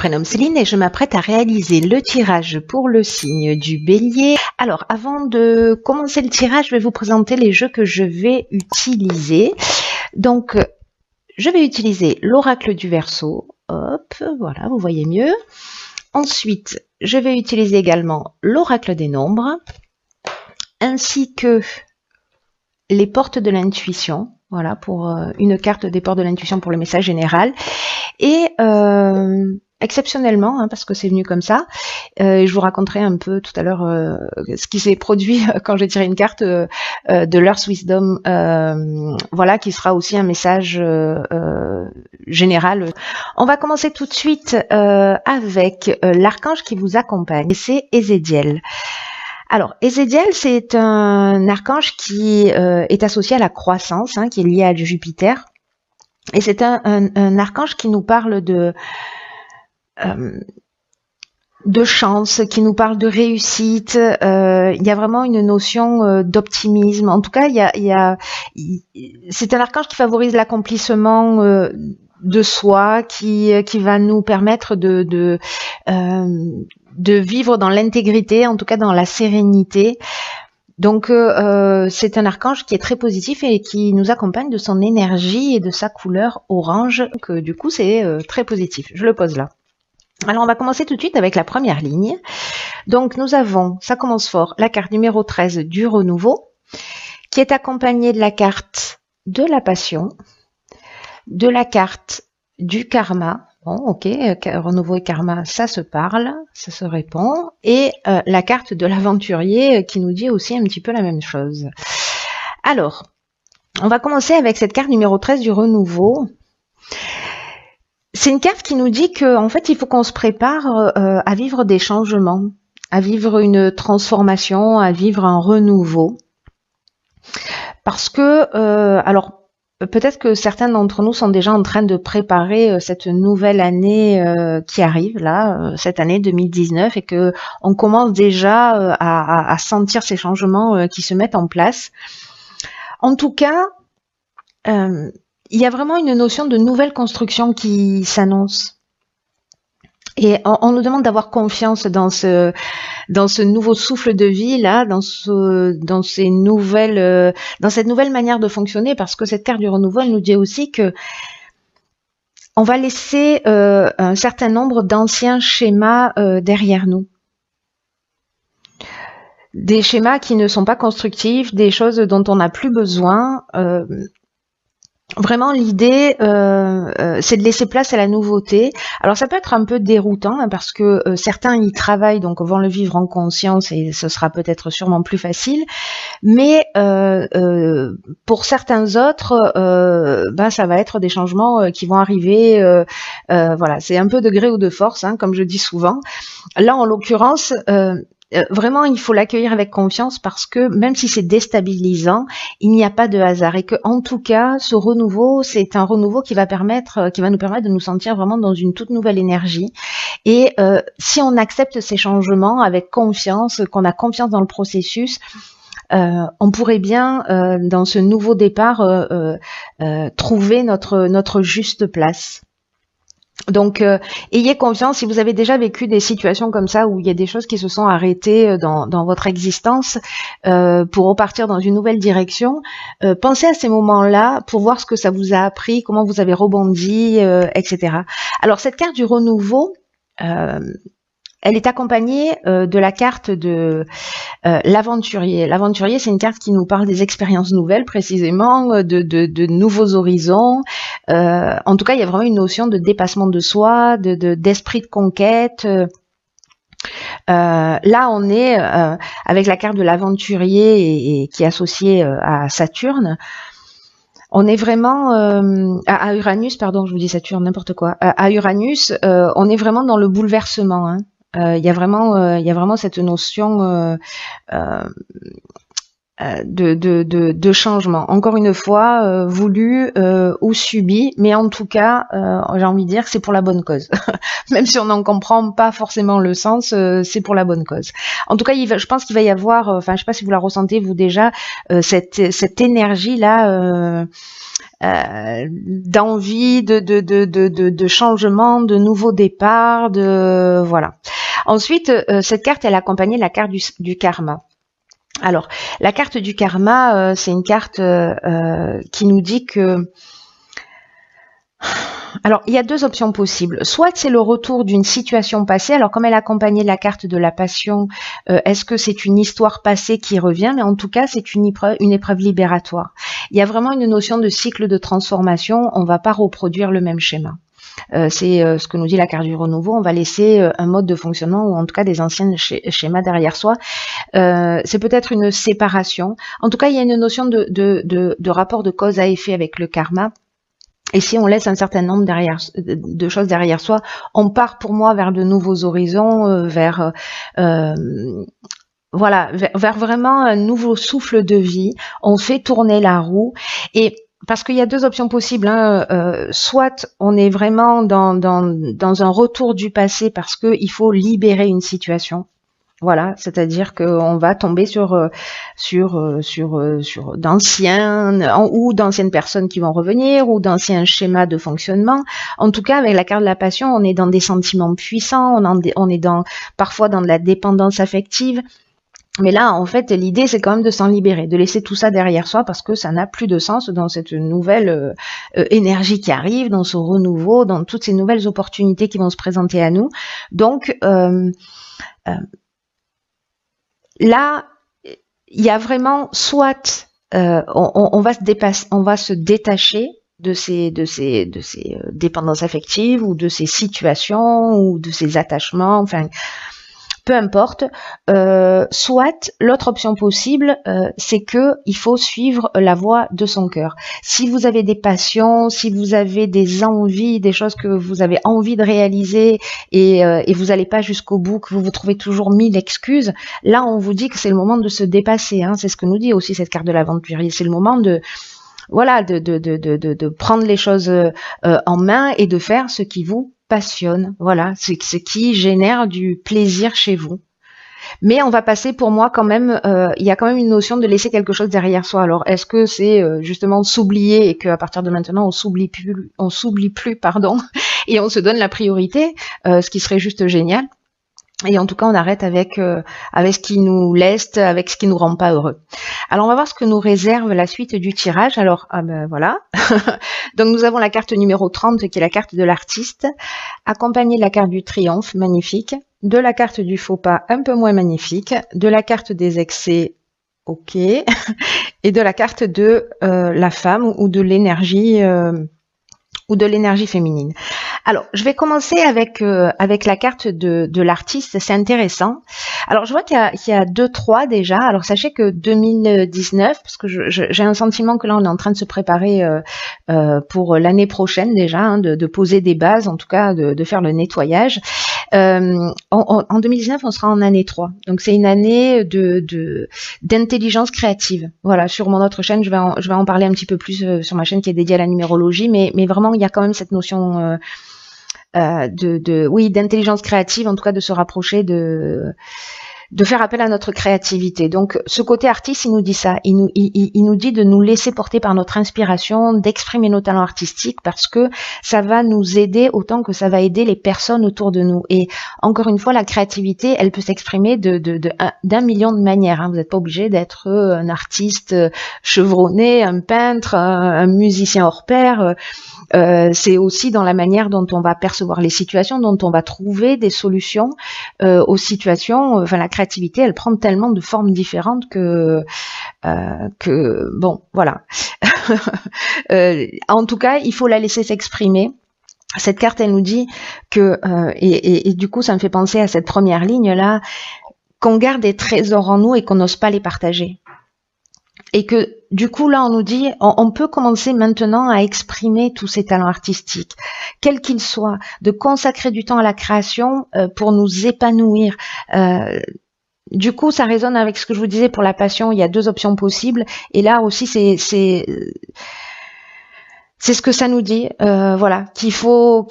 prénomme Céline et je m'apprête à réaliser le tirage pour le signe du Bélier. Alors, avant de commencer le tirage, je vais vous présenter les jeux que je vais utiliser. Donc, je vais utiliser l'oracle du Verseau. Hop, voilà, vous voyez mieux. Ensuite, je vais utiliser également l'oracle des nombres, ainsi que les portes de l'intuition. Voilà, pour une carte des portes de l'intuition pour le message général. Et exceptionnellement, parce que c'est venu comme ça, je vous raconterai un peu tout à l'heure ce qui s'est produit quand j'ai tiré une carte de l'Earth Wisdom, voilà, qui sera aussi un message général. On va commencer tout de suite avec l'archange qui vous accompagne, et c'est Ézéchiel. Alors, Ézéchiel, c'est un archange qui est associé à la croissance, qui est lié à Jupiter. Et c'est un archange qui nous parle de chance, qui nous parle de réussite. Il y a vraiment une notion d'optimisme. En tout cas, c'est un archange qui favorise l'accomplissement de soi, qui va nous permettre de vivre dans l'intégrité, en tout cas dans la sérénité. Donc c'est un archange qui est très positif et qui nous accompagne de son énergie et de sa couleur orange, que du coup c'est très positif. Je le pose là. Alors on va commencer tout de suite avec la première ligne. Donc nous avons, ça commence fort, la carte numéro 13 du renouveau, qui est accompagnée de la carte de la passion, de la carte du karma. Bon, ok, renouveau et karma, ça se parle, ça se répond. Et la carte de l'aventurier qui nous dit aussi un petit peu la même chose. Alors, on va commencer avec cette carte numéro 13 du renouveau. C'est une carte qui nous dit qu'en fait, il faut qu'on se prépare à vivre des changements, à vivre une transformation, à vivre un renouveau. Parce que, alors, peut-être que certains d'entre nous sont déjà en train de préparer cette nouvelle année qui arrive là, cette année 2019, et que on commence déjà à sentir ces changements qui se mettent en place. En tout cas, il y a vraiment une notion de nouvelle construction qui s'annonce. Et on nous demande d'avoir confiance dans ce nouveau souffle de vie là, dans cette nouvelle manière de fonctionner, parce que cette carte du renouveau, elle nous dit aussi que on va laisser un certain nombre d'anciens schémas derrière nous. Des schémas qui ne sont pas constructifs, des choses dont on n'a plus besoin. Vraiment, l'idée, c'est de laisser place à la nouveauté. Alors, ça peut être un peu déroutant parce que certains y travaillent, donc vont le vivre en conscience et ce sera peut-être sûrement plus facile. Mais pour certains autres, ça va être des changements qui vont arriver. Voilà, c'est un peu de gré ou de force, comme je dis souvent. Là, en l'occurrence, vraiment, il faut l'accueillir avec confiance, parce que même si c'est déstabilisant, il n'y a pas de hasard, et que en tout cas, ce renouveau, c'est un renouveau qui va nous permettre de nous sentir vraiment dans une toute nouvelle énergie. Et si on accepte ces changements avec confiance, qu'on a confiance dans le processus, on pourrait bien, dans ce nouveau départ, trouver notre juste place. Donc, ayez confiance. Si vous avez déjà vécu des situations comme ça, où il y a des choses qui se sont arrêtées dans votre existence pour repartir dans une nouvelle direction, pensez à ces moments-là pour voir ce que ça vous a appris, comment vous avez rebondi, etc. Alors, cette carte du renouveau, elle est accompagnée de la carte de l'aventurier. L'aventurier, c'est une carte qui nous parle des expériences nouvelles, précisément, de nouveaux horizons. En tout cas, il y a vraiment une notion de dépassement de soi, d'esprit de conquête. Là, on est avec la carte de l'aventurier et qui est associée à Saturne. On est vraiment à Uranus, pardon, je vous dis Saturne, n'importe quoi. À Uranus, on est vraiment dans le bouleversement. Il y a vraiment cette notion de changement. Encore une fois, voulu ou subi, mais en tout cas, j'ai envie de dire que c'est pour la bonne cause. Même si on n'en comprend pas forcément le sens, c'est pour la bonne cause. En tout cas, je pense qu'il va y avoir, je sais pas si vous la ressentez vous déjà, cette énergie là. d'envie, de changement, de nouveaux départs, de voilà. Ensuite, cette carte, elle accompagnait la carte du karma. Alors, la carte du karma, c'est une carte qui nous dit que... Alors, il y a deux options possibles. Soit c'est le retour d'une situation passée. Alors, comme elle accompagnait la carte de la passion, est-ce que c'est une histoire passée qui revient? Mais en tout cas, c'est une épreuve libératoire. Il y a vraiment une notion de cycle de transformation. On ne va pas reproduire le même schéma. C'est ce que nous dit la carte du renouveau. On va laisser un mode de fonctionnement ou en tout cas des anciens schémas derrière soi. C'est peut-être une séparation. En tout cas, il y a une notion de rapport de cause à effet avec le karma. Et si on laisse un certain nombre de choses derrière soi, on part pour moi vers de nouveaux horizons, vers vraiment un nouveau souffle de vie. On fait tourner la roue et parce qu'il y a deux options possibles, hein. Soit on est vraiment dans un retour du passé parce qu'il faut libérer une situation. Voilà, c'est-à-dire qu'on va tomber sur d'anciennes personnes qui vont revenir ou d'anciens schémas de fonctionnement. En tout cas, avec la carte de la passion, on est dans des sentiments puissants, on est parfois dans de la dépendance affective. Mais là, en fait, l'idée, c'est quand même de s'en libérer, de laisser tout ça derrière soi parce que ça n'a plus de sens dans cette nouvelle énergie qui arrive, dans ce renouveau, dans toutes ces nouvelles opportunités qui vont se présenter à nous. Donc, là, il y a vraiment soit on va se détacher de ces dépendances affectives ou de ces situations ou de ces attachements, enfin peu importe. Soit l'autre option possible, c'est que il faut suivre la voie de son cœur. Si vous avez des passions, si vous avez des envies, des choses que vous avez envie de réaliser et vous n'allez pas jusqu'au bout, que vous vous trouvez toujours 1000 excuses, là on vous dit que c'est le moment de se dépasser. Hein. C'est ce que nous dit aussi cette carte de l'aventurier. C'est le moment de prendre les choses en main et de faire ce qui vous passionne, voilà, ce qui génère du plaisir chez vous. Mais on va passer pour moi quand même, il y a quand même une notion de laisser quelque chose derrière soi. Alors est-ce que c'est justement s'oublier et qu'à partir de maintenant on s'oublie plus, pardon, et on se donne la priorité, ce qui serait juste génial. Et en tout cas, on arrête avec ce qui nous leste, avec ce qui nous rend pas heureux. Alors, on va voir ce que nous réserve la suite du tirage. Alors, voilà. Donc, nous avons la carte numéro 30, qui est la carte de l'artiste, accompagnée de la carte du triomphe, magnifique, de la carte du faux pas, un peu moins magnifique, de la carte des excès, ok, et de la carte de la femme ou de l'énergie féminine. Alors, je vais commencer avec la carte de l'artiste, c'est intéressant. Alors, je vois qu'il y a 2-3 déjà. Alors, sachez que 2019, parce que j'ai un sentiment que là, on est en train de se préparer pour l'année prochaine déjà, hein, de poser des bases, en tout cas de faire le nettoyage. En 2019, on sera en année 3. Donc, c'est une année d'intelligence créative. Voilà, sur mon autre chaîne, je vais en parler un petit peu plus sur ma chaîne qui est dédiée à la numérologie, mais vraiment, il y a quand même cette notion d'intelligence créative, en tout cas de se rapprocher de faire appel à notre créativité. Donc, ce côté artiste, il nous dit ça. Il nous dit de nous laisser porter par notre inspiration, d'exprimer nos talents artistiques parce que ça va nous aider autant que ça va aider les personnes autour de nous. Et encore une fois, la créativité, elle peut s'exprimer d'un million de manières. Hein. Vous n'êtes pas obligé d'être un artiste chevronné, un peintre, un musicien hors pair. C'est aussi dans la manière dont on va percevoir les situations, dont on va trouver des solutions aux situations. Enfin, la créativité, elle prend tellement de formes différentes que bon, voilà. En tout cas, il faut la laisser s'exprimer. Cette carte, elle nous dit que et du coup, ça me fait penser à cette première ligne là, qu'on garde des trésors en nous et qu'on n'ose pas les partager. Et que du coup là on nous dit on peut commencer maintenant à exprimer tous ces talents artistiques, quels qu'ils soient, de consacrer du temps à la création pour nous épanouir. Du coup ça résonne avec ce que je vous disais pour la passion, il y a 2 options possibles et là aussi c'est ce que ça nous dit, voilà, qu'il faut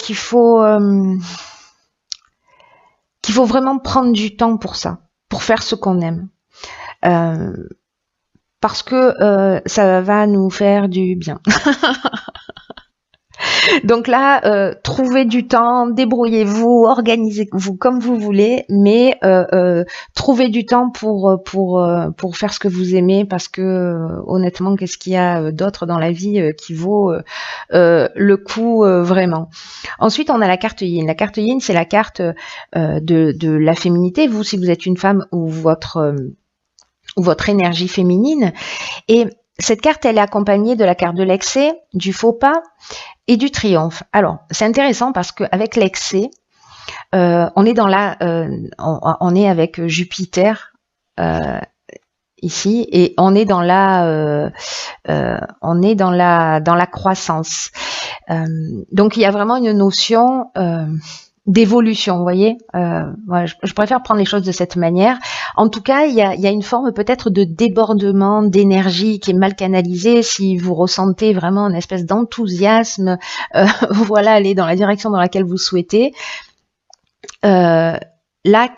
vraiment prendre du temps pour ça, pour faire ce qu'on aime. parce que ça va nous faire du bien. Donc là, trouvez du temps, débrouillez-vous, organisez-vous comme vous voulez, mais trouvez du temps pour faire ce que vous aimez, parce que honnêtement, qu'est-ce qu'il y a d'autre dans la vie qui vaut le coup vraiment. Ensuite, on a la carte Yin. La carte Yin, c'est la carte de la féminité. Vous, si vous êtes une femme, ou votre énergie féminine. Et cette carte, elle est accompagnée de la carte de l'excès, du faux pas et du triomphe. Alors, c'est intéressant parce qu'avec l'excès, on est on est avec Jupiter ici, et on est dans la croissance. Donc, il y a vraiment une notion d'évolution, vous voyez. Ouais, je préfère prendre les choses de cette manière. En tout cas, il y a une forme peut-être de débordement d'énergie qui est mal canalisée. Si vous ressentez vraiment une espèce d'enthousiasme, voilà, aller dans la direction dans laquelle vous souhaitez, là,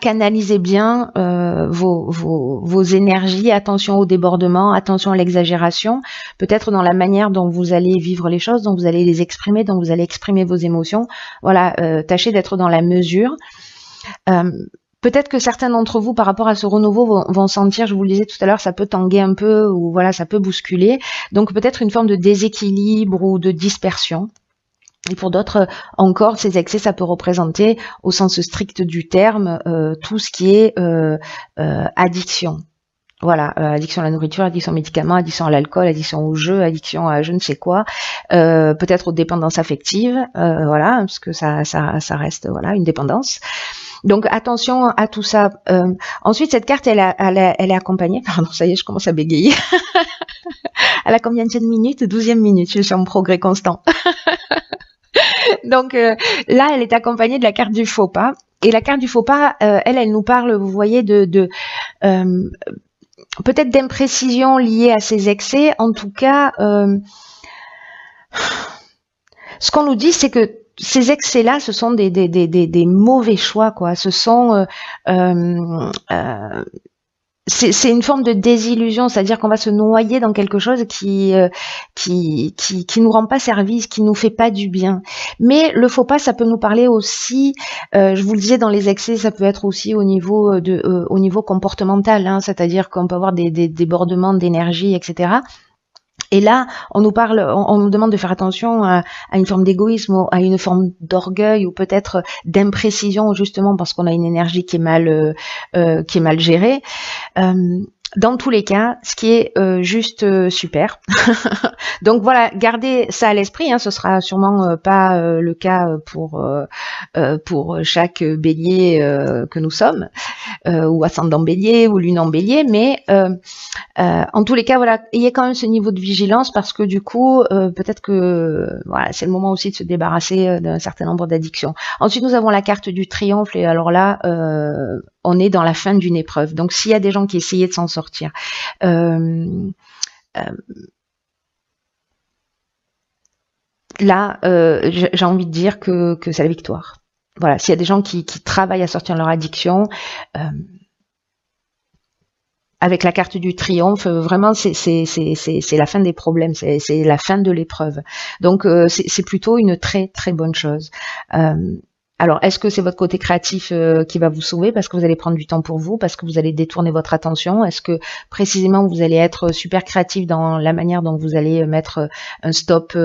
canalisez bien vos énergies. Attention au débordement, attention à l'exagération, peut-être dans la manière dont vous allez vivre les choses, dont vous allez les exprimer, dont vous allez exprimer vos émotions. Voilà, tâchez d'être dans la mesure. Peut-être que certains d'entre vous, par rapport à ce renouveau, vont sentir, je vous le disais tout à l'heure, ça peut tanguer un peu, ou voilà, ça peut bousculer. Donc peut-être une forme de déséquilibre ou de dispersion. Et pour d'autres encore, ces excès, ça peut représenter, au sens strict du terme, tout ce qui est addiction. Voilà, addiction à la nourriture, addiction aux médicaments, addiction à l'alcool, addiction au jeu, addiction à je ne sais quoi, peut-être aux dépendances affectives, voilà, parce que ça reste voilà une dépendance. Donc attention à tout ça. Ensuite, cette carte, elle est accompagnée. Pardon, ça y est, je commence à bégayer. Elle a combien de minutes? 12e minute, je suis en progrès constant. Donc là, elle est accompagnée de la carte du faux pas. Et la carte du faux pas, elle nous parle, vous voyez, de peut-être d'imprécisions liées à ces excès. En tout cas, ce qu'on nous dit, c'est que ces excès-là, ce sont des mauvais choix, quoi. Ce sont c'est une forme de désillusion, c'est-à-dire qu'on va se noyer dans quelque chose qui nous rend pas service, qui nous fait pas du bien. Mais le faux pas, ça peut nous parler aussi, je vous le disais, dans les excès, ça peut être aussi au niveau comportemental, hein, c'est-à-dire qu'on peut avoir des débordements d'énergie, etc. Et là, on nous demande de faire attention à une forme d'égoïsme, à une forme d'orgueil, ou peut-être d'imprécision, justement parce qu'on a une énergie qui est mal gérée. Dans tous les cas, ce qui est juste super. Donc voilà, gardez ça à l'esprit, hein, ce sera sûrement pas le cas pour chaque bélier que nous sommes, ou ascendant bélier ou lune en bélier, mais en tous les cas, voilà, ayez quand même ce niveau de vigilance, parce que du coup, peut-être que voilà, c'est le moment aussi de se débarrasser d'un certain nombre d'addictions. Ensuite, nous avons la carte du triomphe, et alors là, on est dans la fin d'une épreuve. Donc, s'il y a des gens qui essayaient de s'en sortir, là, j'ai envie de dire que c'est la victoire. Voilà, s'il y a des gens qui travaillent à sortir de leur addiction, avec la carte du triomphe, vraiment, c'est la fin des problèmes, c'est la fin de l'épreuve. Donc, c'est plutôt une très très bonne chose. Alors, est-ce que c'est votre côté créatif qui va vous sauver, parce que vous allez prendre du temps pour vous, parce que vous allez détourner votre attention? Est-ce que précisément vous allez être super créatif dans la manière dont vous allez mettre un stop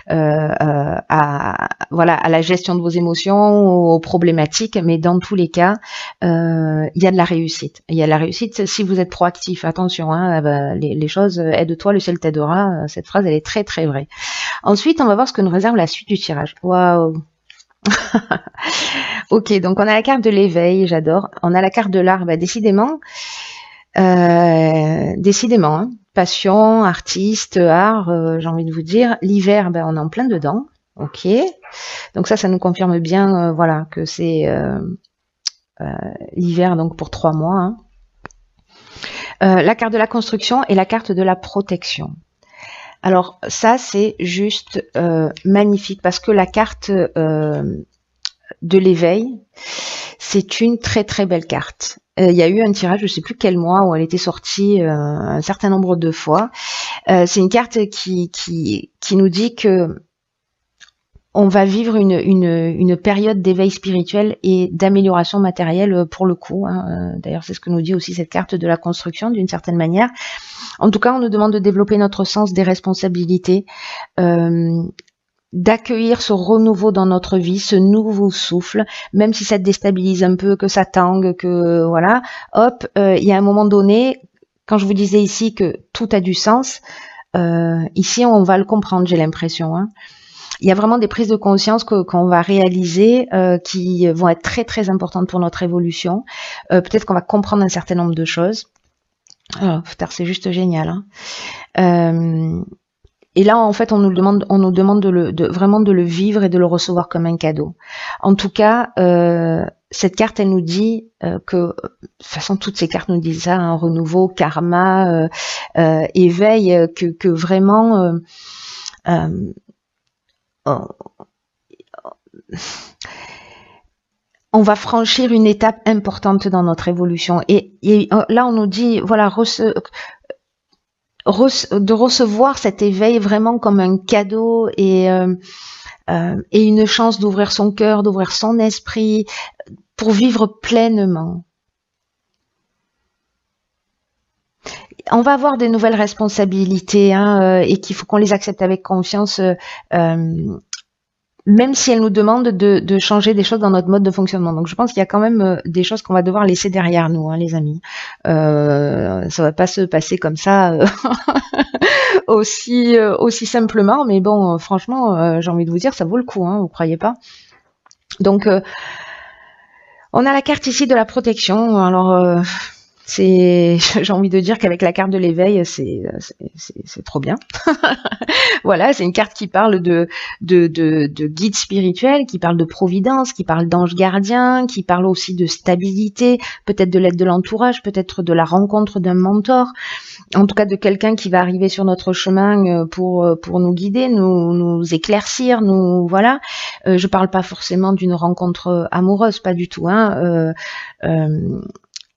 à la gestion de vos émotions, aux problématiques? Mais dans tous les cas, il y a de la réussite. Il y a de la réussite si vous êtes proactif. Attention, hein, les choses, aide-toi, le ciel t'aidera. Cette phrase, elle est très très vraie. Ensuite, on va voir ce que nous réserve la suite du tirage. Waouh! Ok, donc on a la carte de l'éveil, j'adore. On a la carte de l'art, décidément, hein. Passion, artiste, art, j'ai envie de vous dire. L'hiver, on est en plein dedans. Ok, donc ça nous confirme bien, voilà, que c'est l'hiver, donc pour 3 mois. Hein. La carte de la construction et la carte de la protection. Alors ça, c'est juste magnifique, parce que la carte de l'éveil, c'est une très très belle carte. Il y a eu un tirage, je sais plus quel mois, où elle était sortie un certain nombre de fois. C'est une carte qui nous dit que on va vivre une période d'éveil spirituel et d'amélioration matérielle pour le coup. D'ailleurs, c'est ce que nous dit aussi cette carte de la construction d'une certaine manière. En tout cas, on nous demande de développer notre sens des responsabilités, d'accueillir ce renouveau dans notre vie, ce nouveau souffle, même si ça te déstabilise un peu, que ça tangue, que voilà, hop, il y a un moment donné, quand je vous disais ici que tout a du sens, ici on va le comprendre, j'ai l'impression. Il y a vraiment des prises de conscience qu'on va réaliser qui vont être très très importantes pour notre évolution. Peut-être qu'on va comprendre un certain nombre de choses. Oh, putain, c'est juste génial. Et là, en fait, on nous demande vraiment de le vivre et de le recevoir comme un cadeau. En tout cas, cette carte, elle nous dit que, de toute façon, toutes ces cartes nous disent ça, un renouveau, karma, éveil, que vraiment, on va franchir une étape importante dans notre évolution. Et là, on nous dit, voilà, de recevoir cet éveil vraiment comme un cadeau et une chance d'ouvrir son cœur, d'ouvrir son esprit pour vivre pleinement. On va avoir des nouvelles responsabilités et qu'il faut qu'on les accepte avec confiance, même si elles nous demandent de changer des choses dans notre mode de fonctionnement. Donc je pense qu'il y a quand même des choses qu'on va devoir laisser derrière nous, les amis. Ça va pas se passer comme ça aussi simplement, mais bon, franchement, j'ai envie de vous dire, ça vaut le coup, vous croyez pas? Donc on a la carte ici de la protection. Alors j'ai envie de dire qu'avec la carte de l'éveil, c'est trop bien. Voilà, c'est une carte qui parle de guide spirituel, qui parle de providence, qui parle d'ange gardien, qui parle aussi de stabilité, peut-être de l'aide de l'entourage, peut-être de la rencontre d'un mentor, en tout cas de quelqu'un qui va arriver sur notre chemin pour nous guider, nous éclaircir, nous voilà. Je parle pas forcément d'une rencontre amoureuse, pas du tout.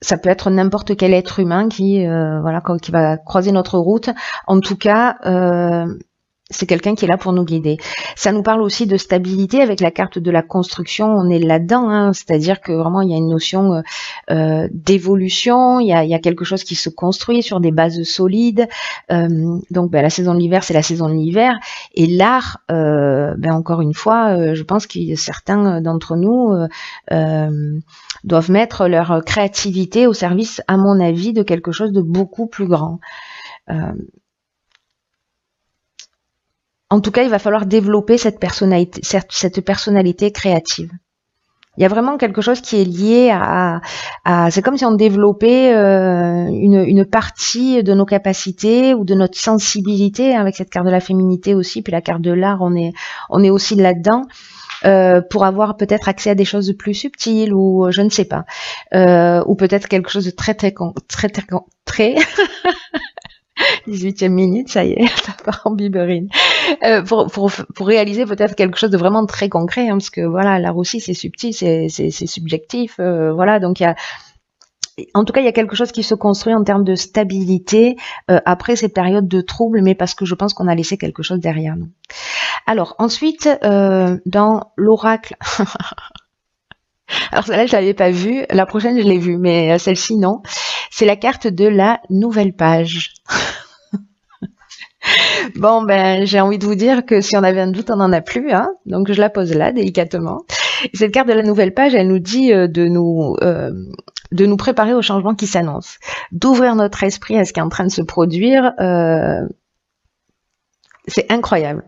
Ça peut être n'importe quel être humain qui va croiser notre route. En tout cas, c'est quelqu'un qui est là pour nous guider. Ça nous parle aussi de stabilité avec la carte de la construction. On est là-dedans, c'est-à-dire que vraiment il y a une notion d'évolution. Il y a quelque chose qui se construit sur des bases solides. Donc, la saison de l'hiver, c'est la saison de l'hiver. Et l'art, encore une fois, je pense que certains d'entre nous doivent mettre leur créativité au service, à mon avis, de quelque chose de beaucoup plus grand. En tout cas, il va falloir développer cette personnalité créative. Il y a vraiment quelque chose qui est lié à c'est comme si on développait une partie de nos capacités ou de notre sensibilité, avec cette carte de la féminité aussi, puis la carte de l'art, on est aussi là-dedans. Pour avoir peut-être accès à des choses plus subtiles ou je ne sais pas, ou peut-être quelque chose de très 18e minute, ça y est, ça part en biberine. Pour réaliser peut-être quelque chose de vraiment très concret, parce que voilà, l'art aussi c'est subtil, c'est subjectif, voilà, donc en tout cas, il y a quelque chose qui se construit en termes de stabilité après ces périodes de troubles, mais parce que je pense qu'on a laissé quelque chose derrière nous. Alors ensuite, dans l'oracle, alors celle-là je l'avais pas vue, la prochaine je l'ai vue, mais celle-ci non. C'est la carte de la nouvelle page. Bon, j'ai envie de vous dire que si on avait un doute, on n'en a plus, donc je la pose là délicatement. Et cette carte de la nouvelle page, elle nous dit de nous préparer au changement qui s'annonce, d'ouvrir notre esprit à ce qui est en train de se produire. C'est incroyable.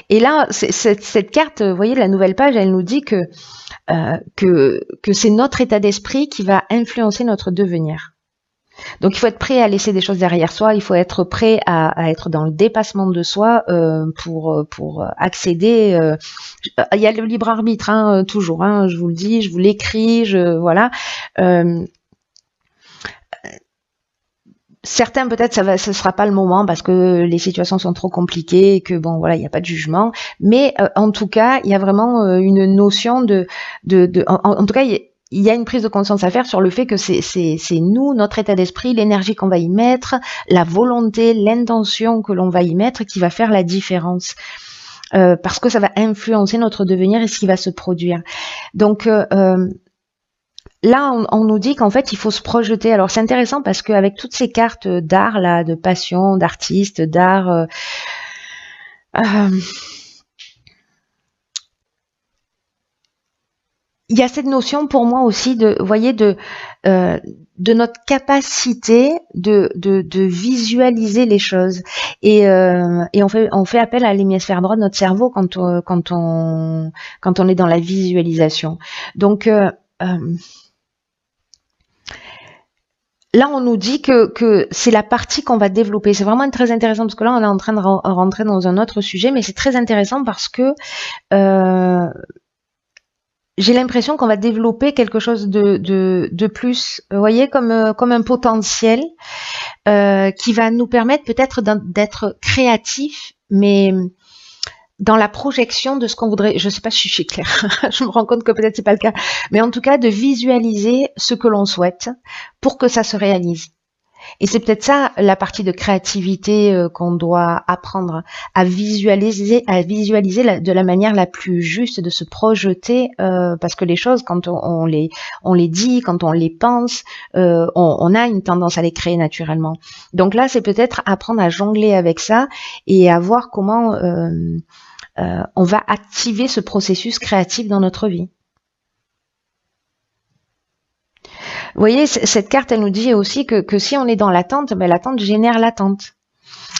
Et là, cette carte, vous voyez, la nouvelle page, elle nous dit que c'est notre état d'esprit qui va influencer notre devenir. Donc il faut être prêt à laisser des choses derrière soi, il faut être prêt à être dans le dépassement de soi pour accéder. Il y a le libre arbitre, toujours, je vous le dis, je vous l'écris, voilà. Certains peut-être ce sera pas le moment parce que les situations sont trop compliquées et que bon voilà il n'y a pas de jugement, mais en tout cas il y a vraiment une notion en tout cas il il y a une prise de conscience à faire sur le fait que c'est nous, notre état d'esprit, l'énergie qu'on va y mettre, la volonté, l'intention que l'on va y mettre qui va faire la différence. Parce que ça va influencer notre devenir et ce qui va se produire. Donc là, on nous dit qu'en fait, il faut se projeter. Alors c'est intéressant parce qu'avec toutes ces cartes d'art, là, de passion, d'artiste, d'art, il y a cette notion pour moi aussi de, vous voyez, de notre capacité de visualiser les choses. Et on fait appel à l'hémisphère droit de notre cerveau quand on est dans la visualisation. Donc là, on nous dit que c'est la partie qu'on va développer. C'est vraiment très intéressant parce que là, on est en train de rentrer dans un autre sujet, mais c'est très intéressant parce que j'ai l'impression qu'on va développer quelque chose de plus, vous voyez, comme un potentiel qui va nous permettre peut-être d'être créatif, mais dans la projection de ce qu'on voudrait. Je sais pas si je suis claire. Je me rends compte que peut-être c'est pas le cas, mais en tout cas de visualiser ce que l'on souhaite pour que ça se réalise. Et c'est peut-être ça la partie de créativité qu'on doit apprendre à visualiser de la manière la plus juste, de se projeter, parce que les choses, quand on les dit, quand on les pense, on a une tendance à les créer naturellement. Donc là, c'est peut-être apprendre à jongler avec ça et à voir comment on va activer ce processus créatif dans notre vie. Vous voyez, cette carte, elle nous dit aussi que si on est dans l'attente, ben, l'attente génère l'attente.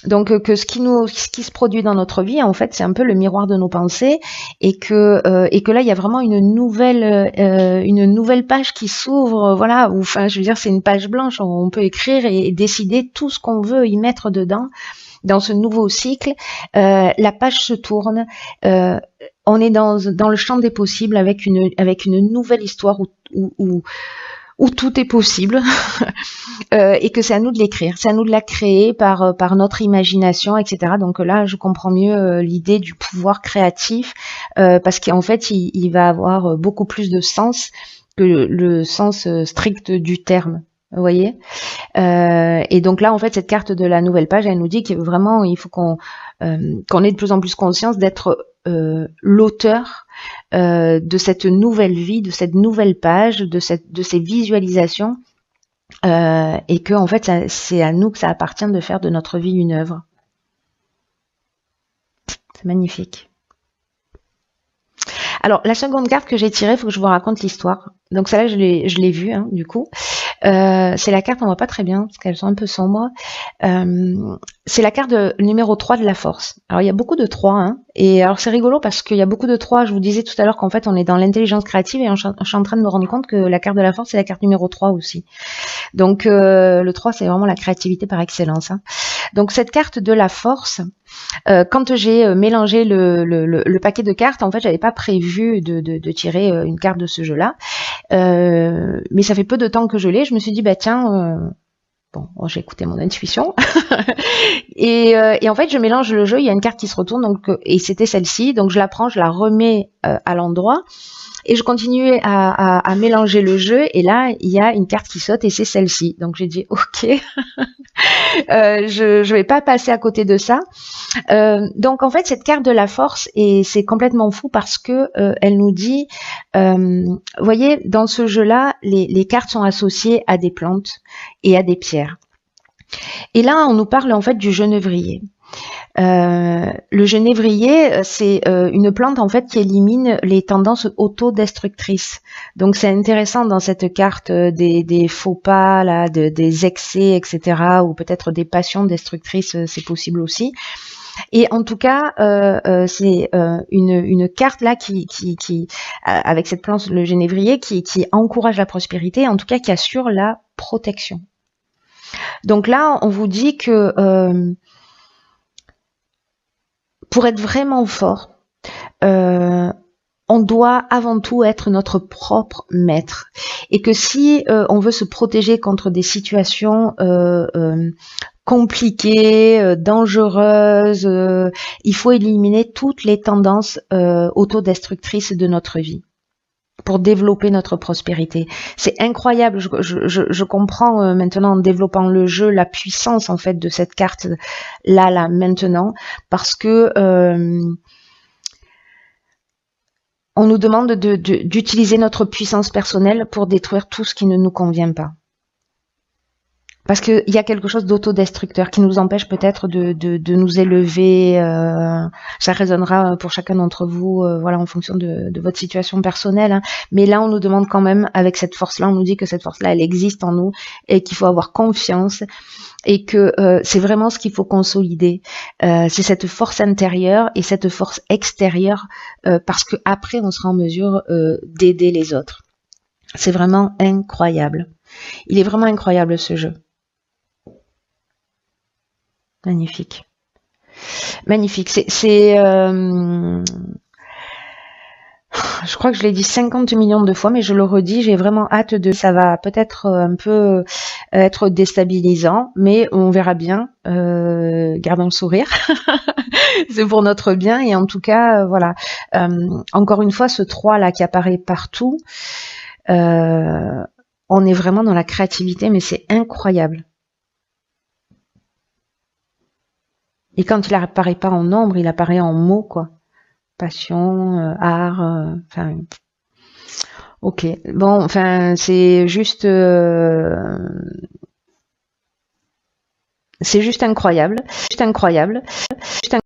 Donc que ce qui se produit dans notre vie, en fait, c'est un peu le miroir de nos pensées, et que là, il y a vraiment une nouvelle page qui s'ouvre, voilà. Enfin, je veux dire, c'est une page blanche. On peut écrire et décider tout ce qu'on veut y mettre dedans. Dans ce nouveau cycle, la page se tourne. On est dans le champ des possibles avec une nouvelle histoire où tout est possible et que c'est à nous de l'écrire, c'est à nous de la créer par notre imagination, etc. Donc là, je comprends mieux l'idée du pouvoir créatif parce qu'en fait, il va avoir beaucoup plus de sens que le sens strict du terme. Vous voyez, et donc là, en fait, cette carte de la nouvelle page, elle nous dit que vraiment, il faut qu'on ait de plus en plus conscience d'être l'auteur de cette nouvelle vie, de cette nouvelle page, de ces visualisations, et que en fait, c'est à nous que ça appartient de faire de notre vie une œuvre. C'est magnifique. Alors, la seconde carte que j'ai tirée, il faut que je vous raconte l'histoire. Donc celle-là, je l'ai vue, hein, du coup. C'est la carte, on voit pas très bien, parce qu'elles sont un peu sombres. C'est la carte numéro 3 de la force. Alors, il y a beaucoup de 3, hein, et alors c'est rigolo parce qu'il y a beaucoup de 3. Je vous disais tout à l'heure qu'en fait, on est dans l'intelligence créative, et je suis en train de me rendre compte que la carte de la force, c'est la carte numéro 3 aussi. Donc, le 3, c'est vraiment la créativité par excellence, hein. Donc, cette carte de la force, quand j'ai mélangé le paquet de cartes, en fait, j'avais pas prévu de tirer une carte de ce jeu-là, mais ça fait peu de temps que je l'ai. Je me suis dit, bah tiens, bon, j'ai écouté mon intuition, et en fait, je mélange le jeu. Il y a une carte qui se retourne, donc et c'était celle-ci, donc je la prends, je la remets à l'endroit. Et je continue à mélanger le jeu, et là, il y a une carte qui saute, et c'est celle-ci. Donc j'ai dit, ok, je vais pas passer à côté de ça. Donc en fait, cette carte de la force, et c'est complètement fou parce que elle nous dit, vous voyez, dans ce jeu-là, les cartes sont associées à des plantes et à des pierres. Et là, on nous parle en fait du genévrier. Le genévrier, c'est une plante en fait qui élimine les tendances autodestructrices. Donc c'est intéressant dans cette carte des faux pas, là, des excès, etc. ou peut-être des passions destructrices, c'est possible aussi. Et en tout cas, c'est une carte là qui avec cette plante, le genévrier, qui encourage la prospérité, en tout cas qui assure la protection. Donc là, on vous dit que pour être vraiment fort, on doit avant tout être notre propre maître. Et que si on veut se protéger contre des situations compliquées, dangereuses, il faut éliminer toutes les tendances autodestructrices de notre vie. pour développer notre prospérité. C'est incroyable, je comprends maintenant en développant le jeu la puissance en fait de cette carte là maintenant, parce que on nous demande d'utiliser notre puissance personnelle pour détruire tout ce qui ne nous convient pas. Parce qu'il y a quelque chose d'autodestructeur qui nous empêche peut-être de nous élever. Ça résonnera pour chacun d'entre vous, voilà, en fonction de votre situation personnelle. Hein. Mais là, on nous demande quand même, avec cette force-là, on nous dit que cette force-là, elle existe en nous et qu'il faut avoir confiance et que c'est vraiment ce qu'il faut consolider. C'est cette force intérieure et cette force extérieure parce que après, on sera en mesure d'aider les autres. C'est vraiment incroyable. Il est vraiment incroyable ce jeu. Magnifique. Magnifique. Je crois que je l'ai dit 50 millions de fois, mais je le redis, j'ai vraiment hâte de... Ça va peut-être un peu être déstabilisant, mais on verra bien. Gardons le sourire. C'est pour notre bien. Et en tout cas, voilà. Encore une fois, ce 3 là qui apparaît partout, on est vraiment dans la créativité, mais c'est incroyable. Et quand il apparaît pas en nombre, il apparaît en mots, quoi. Passion, art, enfin... ok. Bon, enfin, c'est juste incroyable. Juste incroyable.